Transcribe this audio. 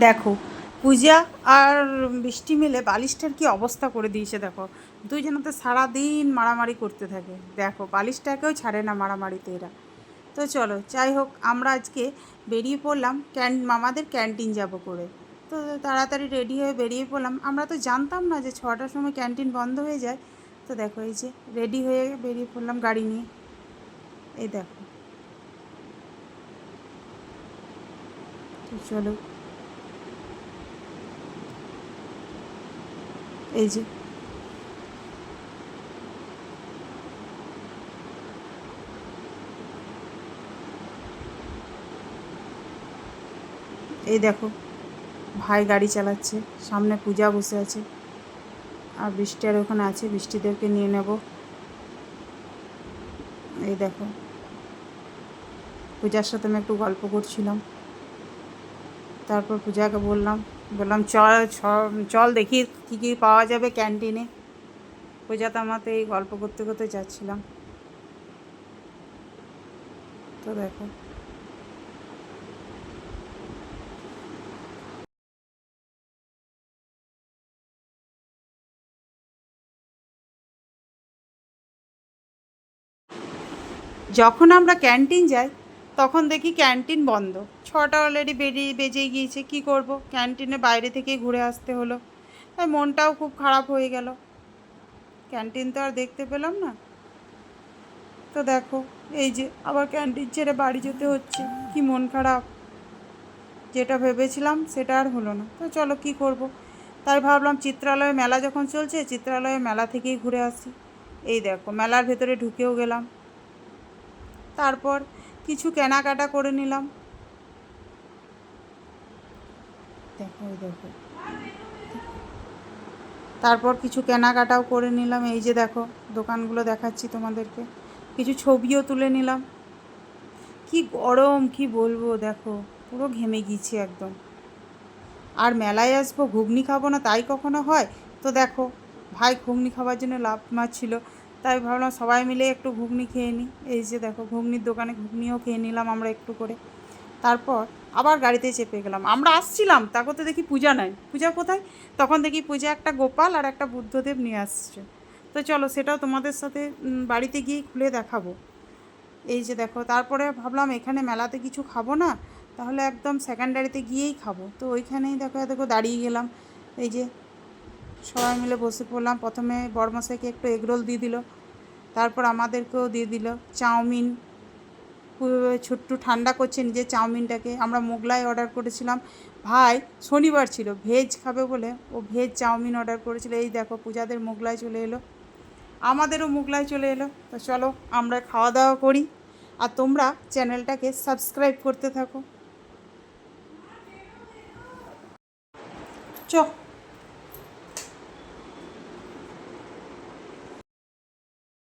দেখো পূজা আর বৃষ্টি মিলে বালিশটার কি অবস্থা করে দিয়েছে। দেখো দুইজনে তো সারাদিন মারামারি করতে থাকে। দেখো বালিশটাকেও ছাড়ে না মারামারিতে এরা। তো চলো যাই হোক, আমরা আজকে বেরিয়ে পড়লাম মামাদের ক্যান্টিন যাব করে। তো তাড়াতাড়ি রেডি হয়ে বেরিয়ে পড়লাম। আমরা তো জানতাম না যে 6টার সময় ক্যান্টিন বন্ধ হয়ে যায়। তো দেখো এই যে রেডি হয়ে বেরিয়ে পড়লাম গাড়ি নিয়ে। এই দেখো, তো চলো এই যে এই দেখো ভাই গাড়ি চালাচ্ছে, সামনে পূজা বসে আছে আর বৃষ্টি আর ওখানে আছে, বৃষ্টিদেরকে নিয়ে নেব। এই দেখো পূজার সাথে আমি একটু গল্প করছিলাম। তারপর পূজাকে বললাম বললাম চল চল দেখি কী কী পাওয়া যাবে ক্যান্টিনে। পূজা তো আমাতে এই গল্প করতে করতে যাচ্ছিলাম। তো দেখো যখন আমরা ক্যান্টিন যাই তখন দেখি ক্যান্টিন বন্ধ। 6টা অলরেডি বেজে গিয়েছে, কি করব, ক্যান্টিনে বাইরে থেকেই ঘুরে আসতে হলো। তাই মনটাও খুব খারাপ হয়ে গেল, ক্যান্টিন তো আর দেখতে পেলাম না। তো দেখো এই যে আবার ক্যান্টিন ছেড়ে বাড়ি যেতে হচ্ছে, কি মন খারাপ। যেটা ভেবেছিলাম সেটা আর হলো না। তো চলো কি করব, তাই ভাবলাম চিত্রালয়ে মেলা যখন চলছে চিত্রালয়ে মেলা থেকেই ঘুরে আসি। এই দেখো মেলার ভেতরে ঢুকেও গেলাম। তারপর কিছু কেনাকাটা করে নিলাম। দেখো এই দেখো, তারপর কিছু কেনাকাটাও করে নিলাম। এই যে দেখো দোকানগুলো দেখাচ্ছি তোমাদেরকে, কিছু ছবিও তুলে নিলাম। কি গরম কি বলবো, দেখো পুরো ঘেমে গিয়েছি একদম। আর মেলায় আসবো ঘুগনি খাবো না তাই কখনো হয়? তো দেখো ভাই ঘুগনি খাওয়ার জন্য লাফ মারছিল, তাই ভাবলাম সবাই মিলে একটু ঘুগনি খেয়ে নিই। এই যে দেখো ঘুগনির দোকানে ঘুগনিও খেয়ে নিলাম আমরা একটু করে। তারপর আবার গাড়িতে চেপে গেলাম। আমরা আসছিলাম তা করতে দেখি পূজা নাই। পূজা কোথায়? তখন দেখি পূজা একটা গোপাল আর একটা বুদ্ধদেব নিয়ে আসছে। তো চলো সেটাও তোমাদের সাথে বাড়িতে গিয়েই খুলে দেখাবো। এই যে দেখো তারপরে ভাবলাম এখানে মেলাতে কিছু খাবো না, তাহলে একদম সেকেন্ডারিতে গিয়েই খাবো। তো ওইখানেই দেখো দেখো দাঁড়িয়ে গেলাম। এই যে সবাই মিলে বসে পড়লাম। প্রথমে বড়মশাইকে একটু এগরোল দিয়ে দিল, তারপর আমাদেরকেও দিয়ে দিল চাউমিন। ছোট্টু ঠান্ডা করছে নিজের চাউমিনটাকে। আমরা মোগলাই অর্ডার করেছিলাম, ভাই শনিবার ছিল ভেজ খাবে বলে ও ভেজ চাউমিন অর্ডার করেছিল। এই দেখো পূজাদের মোগলাই চলে এলো, আমাদেরও মোগলাই চলে এলো। তো চলো আমরা খাওয়া দাওয়া করি, আর তোমরা চ্যানেলটাকে সাবস্ক্রাইব করতে থাকো। চ